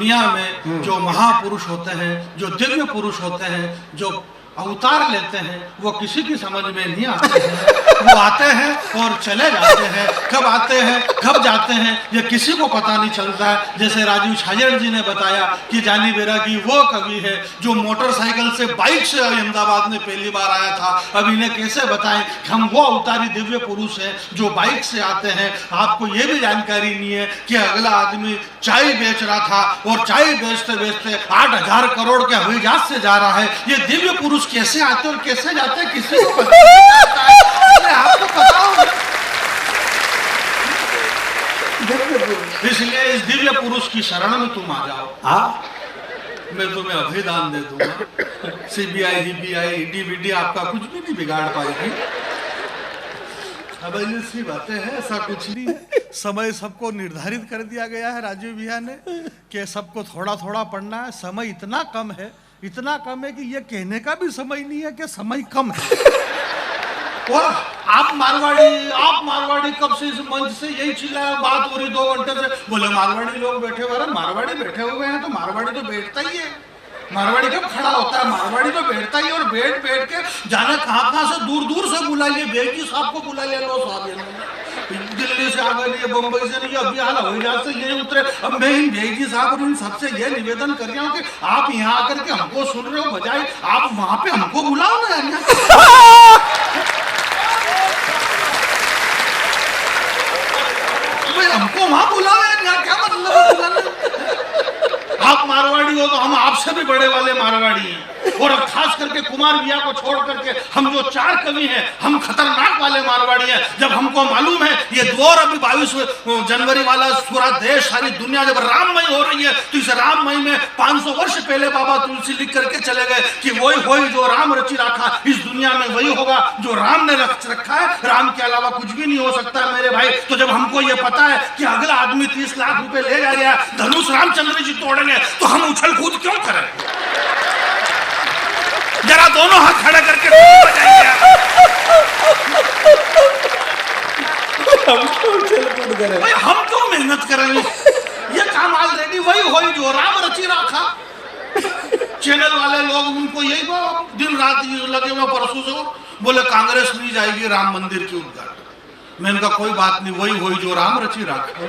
दुनिया में जो महापुरुष होते हैं, जो दिव्य पुरुष होते हैं, जो अवतार लेते हैं, वो किसी की समझ में नहीं आते हैं। वो आते हैं और चले जाते हैं, कब आते हैं कब जाते हैं ये किसी को पता नहीं चलता है। जैसे राजीव छाजेड़ जी ने बताया कि जानी बेरा की वो कवि है जो मोटरसाइकिल से, बाइक से अहमदाबाद में पहली बार आया था। अब इन्हें कैसे बताएं हम वो अवतारी दिव्य पुरुष हैं जो बाइक से आते हैं। आपको ये भी जानकारी नहीं है कि अगला आदमी चाय बेच रहा था और चाय बेचते बेचते 8,000 करोड़ के हवाई जहाज से जा रहा है। ये दिव्य पुरुष कैसे आते और कैसे जाते किसी को पता नहीं चलता है। आपको पता हो, इसलिए इस दिव्य पुरुष की शरण में तुम आ जाओ। मैं तुम्हें अभिदान दे दूंगा। सीबीआई, ईबीआई, ईडी आपका कुछ भी नहीं बिगाड़ पाएगी। अब ऐसी बातें हैं, ऐसा कुछ नहीं है। समय सबको निर्धारित कर दिया गया है राजीव भैया ने कि सबको थोड़ा थोड़ा पढ़ना है। समय इतना कम है, इतना कम है कि ये कहने का भी समय नहीं है कि समय कम है। और आप मारवाड़ी कब से इस मंच से यही चिल्लाया, बात हो रही 2 घंटे से। बोले मारवाड़ी लोग बैठे हुए हैं। मारवाड़ी बैठे हुए हैं तो मारवाड़ी तो बैठता ही है। मारवाड़ी कब खड़ा होता है? मारवाड़ी तो बैठता ही, और बैठ के जाने कहाँ से दूर से बुला लिए। बेगी साहब को बुला लिया, लो साहब दिल्ली से आ गए, बम्बई से नहीं, अभी हाल हवाई जहाज से ये उतरे। अब मैं इन बेगी साहब और इन सबसे ये निवेदन कर रहा हूँ कि आप यहाँ आकर के हमको सुन रहे हो, बजाय आप वहां पे हमको बुलाओ ना यार। हमको वहां बुलाओ यार, क्या मतलब है बुलाने? आप मारवाड़ी हो तो हम आपसे भी बड़े वाले मारवाड़ी हैं। और अब खास करके कुमार भैया को छोड़ करके हम जो 4 कवि हैं, हम खतरनाक वाले मारवाड़ी हैं। जब हमको मालूम है ये दौर अभी 22 जनवरी वाला पूरा देश, सारी दुनिया जब राममय हो रही है, तो इस राममय में 500 वर्ष पहले बाबा तुलसी लिख करके चले गए कि वही होई जो राम रची रखा। इस दुनिया में वही होगा जो राम ने रखा है। राम के अलावा कुछ भी नहीं हो सकता मेरे भाई। तो जब हमको ये पता है कि अगला आदमी 30 लाख रुपए ले जा रहा है, धनुष रामचंद्र जी तोड़ेंगे, तो हम उछल कूद क्यों करें? जरा दोनों हाथ खड़े करके भाई हम क्यों मेहनत करेंगे? ये काम ऑलरेडी वही होई जो राम रची रखा। चैनल वाले लोग उनको यही दिन रात लगे हुए। परसों से बोले कांग्रेस नहीं जाएगी राम मंदिर की उद्घाटन। मैंने कहा कोई बात नहीं, वही होई जो राम रची रखा।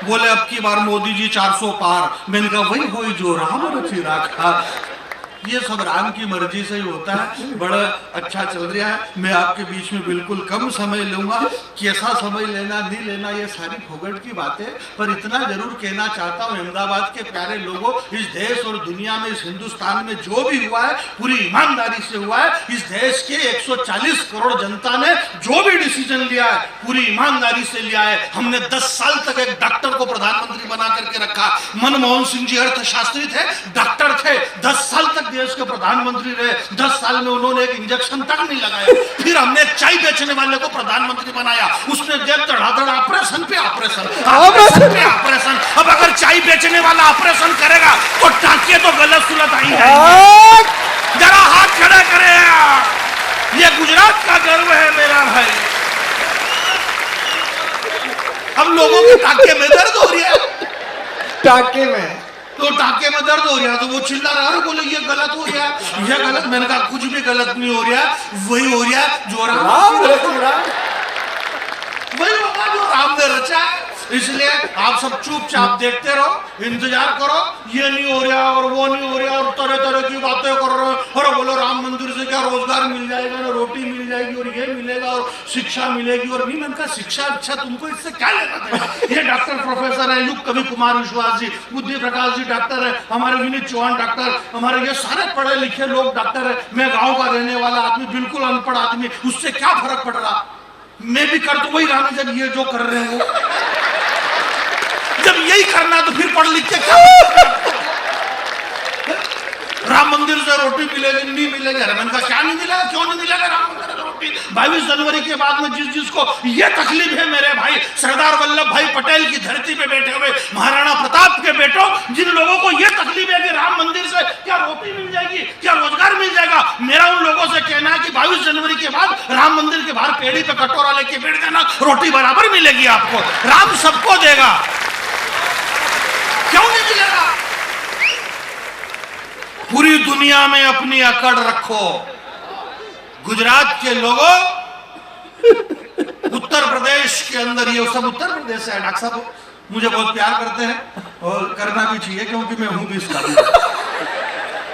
बोले अब की बार मोदी जी 400 पार। मैंने कहा वही होई जो राम रची रखा। ये सब राम की मर्जी से ही होता है। बड़ा अच्छा चल रहा है। मैं आपके बीच में बिल्कुल कम समय लूंगा। कैसा समय लेना नहीं लेना ये सारी फोगट की बातें, पर इतना जरूर कहना चाहता हूँ अहमदाबाद के प्यारे लोगों, इस देश और दुनिया में, इस हिंदुस्तान में जो भी हुआ है पूरी ईमानदारी से हुआ है। इस देश के 140 करोड़ जनता ने जो भी डिसीजन लिया है पूरी ईमानदारी से लिया है। हमने 10 साल तक एक डॉक्टर को प्रधानमंत्री बना करके रखा। मनमोहन सिंह जी अर्थशास्त्री थे, डॉक्टर थे, 10 साल तक देश के प्रधानमंत्री रहे। 10 साल में उन्होंने एक इंजेक्शन तक नहीं लगाया। फिर हमने चाय बेचने वाले को प्रधानमंत्री बनाया। उसने जब धड़ाधड़ ऑपरेशन पे ऑपरेशन, ऑपरेशन पे ऑपरेशन। अब अगर चाय बेचने वाला ऑपरेशन करेगा तो टांके तो गलत सुलत आई जाएंगे। जरा हाथ खड़ा करे। ये गुजरात का गर्व है मेरा भाई। हम लोगों के टांके में दर्द हो रही है। टांके में तो टाके में दर्द हो रहा, तो वो चिल्ला रहा है, बोले ये गलत हो गया, ये गलत। मैंने कहा कुछ भी गलत नहीं हो रहा, वही हो रहा जो राम वही होगा जो राम ने रचा है। इसलिए आप सब चुपचाप देखते रहो, इंतजार करो। ये नहीं हो रहा और वो नहीं हो रहा और तरह तरह की बातें कर रहे हो। और बोलो राम मंदिर से क्या रोजगार मिल जाएगा ना, रोटी मिल जाएगी और ये मिलेगा और शिक्षा मिलेगी। और नहीं, मैंने कहा शिक्षा अच्छा तुमको इससे क्या लेना देना? ये डॉक्टर प्रोफेसर है, युग कवि कुमार विश्वास जी, बुद्धि प्रकाश जी डॉक्टर है, हमारे विनीत चौहान डॉक्टर, हमारे ये सारे पढ़े लिखे लोग डॉक्टर है। मैं गाँव का रहने वाला आदमी, बिल्कुल अनपढ़ आदमी, उससे क्या फर्क पड़ रहा? मैं भी कर तो वही रहा जब ये जो कर रहे हो। जब यही करना तो फिर पढ़ लिख के क्या? राम मंदिर से रोटी मिलेगी नहीं मिलेगी? मैंने कहा क्या नहीं मिलेगा, क्यों नहीं मिलेगा राम मंदिर से रोटी? 22 जनवरी के बाद में जिसको ये तकलीफ है मेरे भाई, सरदार वल्लभ भाई पटेल की धरती पे बैठे हुए महाराणा प्रताप के बेटों, जिन लोगों को ये तकलीफ है कि राम मंदिर से क्या रोटी मिल जाएगी, क्या रोजगार मिल जाएगा, मेरा उन लोगों से कहना है कि 22 जनवरी के बाद राम मंदिर के बाहर पेड़ी पे कटोरा लेके बैठ जाना, रोटी बराबर मिलेगी आपको। राम सबको देगा, क्यों नहीं मिलेगा? दुनिया में अपनी अकड़ रखो। गुजरात के लोगों, उत्तर प्रदेश के अंदर, ये सब उत्तर प्रदेश से है, डॉक्टर साहब मुझे बहुत प्यार करते हैं और करना भी चाहिए क्योंकि मैं हूं भी इसका।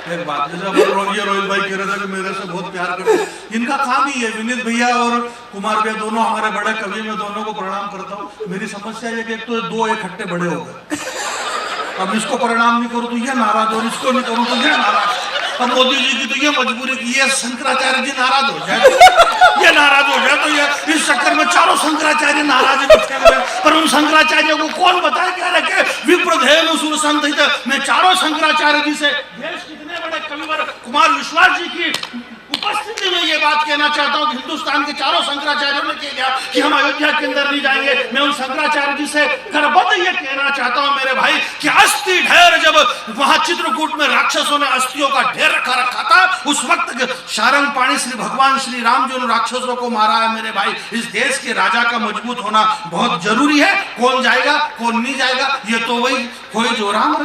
एक बात, जैसे रोहित भाई कह रहे थे कि मेरे से बहुत प्यार करते हैं, इनका काम ही है। विनीत भैया और कुमार भैया दोनों हमारे बड़े कवि, मैं दोनों को प्रणाम करता हूँ। मेरी समस्या है कि एक तो दो इकट्ठे बड़े हो गए, अब इसको प्रणाम नहीं करूँ तो ये नाराज, और इसको नहीं करूँ तो ये नाराज। अब मोदी जी की तो ये मजबूरी की ये शंकराचार्य जी नाराज हो जाए, ये नाराज हो जाए, तो ये इस चक्कर में चारों शंकराचार्य नाराज बैठे हुए। पर उन शंकराचार्यों को कौन बताए क्या रखे? विप्रधेनु सुर संत। मैं चारों शंकराचार्य जी से देश कितने बड़े कविवर कुमार विश्वास जी की उपस्थिति में ये बात कहना चाहता हूँ कि हिंदुस्तान के चारों शंकराचार्यों ने कह दिया कि हम अयोध्या के अंदर नहीं जाएंगे। मैं उन शंकराचार्य जी से करबद्ध ये कहना चाहता हूँ मेरे भाई कि अस्थि ढेर, जब वहां चित्रकूट में राक्षसों ने अस्थियों का ढेर रखा था, उस वक्त शारंग पाणी श्री भगवान श्री राम जी उन राक्षसों को मारा है। मेरे भाई, इस देश के राजा का मजबूत होना बहुत जरूरी है। कौन जाएगा कौन नहीं जाएगा ये तो वही कोई जो राम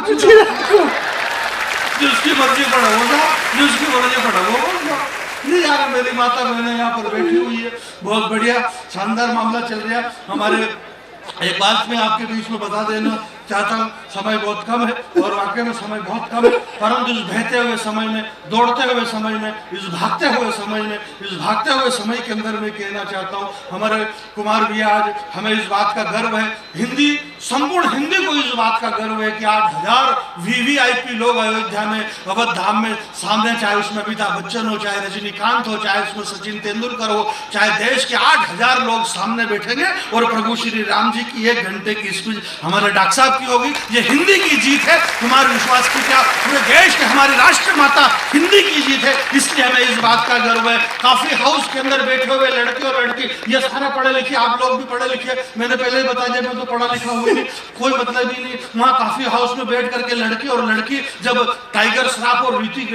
जिसकी मर्जी पड़ा होगा, जिसकी मर्जी पड़ा वो होगा। नहीं यार, मेरी माता बहने यहाँ पर बैठी हुई है, बहुत बढ़िया शानदार मामला चल रहा है हमारे। एक बात मैं आपके बीच में बता देना चाहता हूँ, समय बहुत कम है और वाकई में समय बहुत कम है, परंतु इस बहते हुए समय में, दौड़ते हुए समय में, इस भागते हुए समय में, इस भागते हुए समय के अंदर मैं कहना चाहता हूँ हमारे कुमार भैया, आज हमें इस बात का गर्व है, हिंदी संपूर्ण हिंदी को इस बात का गर्व है कि 8000 वीवीआईपी लोग अयोध्या में अवध धाम में सामने, चाहे उसमें अमिताभ बच्चन हो, चाहे रजनीकांत हो, चाहे उसमें सचिन तेंदुलकर हो, चाहे देश के 8000 लोग सामने बैठेंगे और प्रभु श्री राम जी की 1 घंटे की स्पीच हमारे डॉक्टर साहब की होगी। ये हिंदी की जीत है, कुमार विश्वास की क्या, पूरे देश के हमारी राष्ट्र माता हिंदी की जीत है, इसलिए हमें इस बात का गर्व है। काफी हाउस के अंदर बैठे हुए लड़के और लड़की, ये सारे पढ़े लिखे, आप लोग भी पढ़े लिखे, मैंने पहले ही बता दिया मैं तो पढ़ा लिखा हुआ नहीं, कोई मतलब ही नहीं। वहाँ काफी हाउस में बैठ करके लड़के और लड़की जब टाइगर श्रॉफ और ऋतिक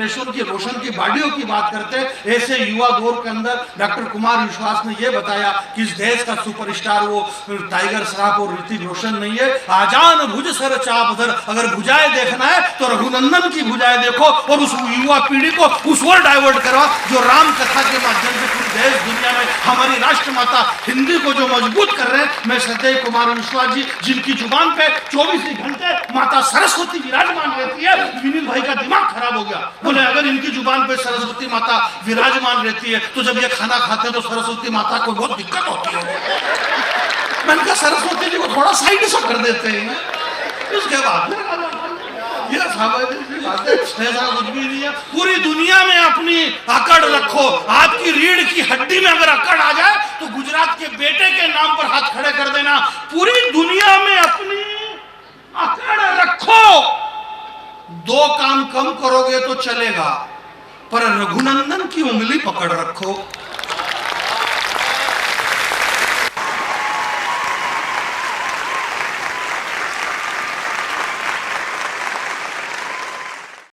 रोशन की बॉडियों की बात करते हैं, ऐसे युवा दौर के अंदर डॉक्टर कुमार विश्वास ने यह बताया कि इस देश का सुपरस्टार वो टाइगर श्रॉफ और ऋतिक रोशन नहीं है। आजान भुज सर चाप उधर, अगर भुजाएं देखना है तो रघुनंदन की भुजाएं देखो और उस युवा पीढ़ी को उस ओर डाइवर्ट करवा जो राम कथा के माध्यम से पूरी देश दुनिया में हमारी राष्ट्र माता हिंदी को जो मजबूत कर रहे हैं। मैं सदैव कुमार विश्वास जी, जिनकी जुबान पे 24 घंटे माता सरस्वती विराजमान रहती है, विनीत भाई का दिमाग खराब हो गया, बोले अगर इनकी जुबान पे सरस्वती माता विराजमान रहती है तो जब ये खाना खाते हैं तो सरस्वती माता को बहुत दिक्कत होती है। मैंने कहा सरस्वती जी को थोड़ा साइड से कर देते हैं, इसके बाद ये ऐसा कुछ भी नहीं है। पूरी दुनिया में अपनी अकड़ रखो, आपकी रीढ़ की हड्डी में अगर अकड़ आ जाए तो गुजरात के बेटे के नाम पर हाथ खड़े कर देना। पूरी दुनिया में अपनी अकड़ रखो, 2 काम कम करोगे तो चलेगा, पर रघुनंदन की उंगली पकड़ रखो।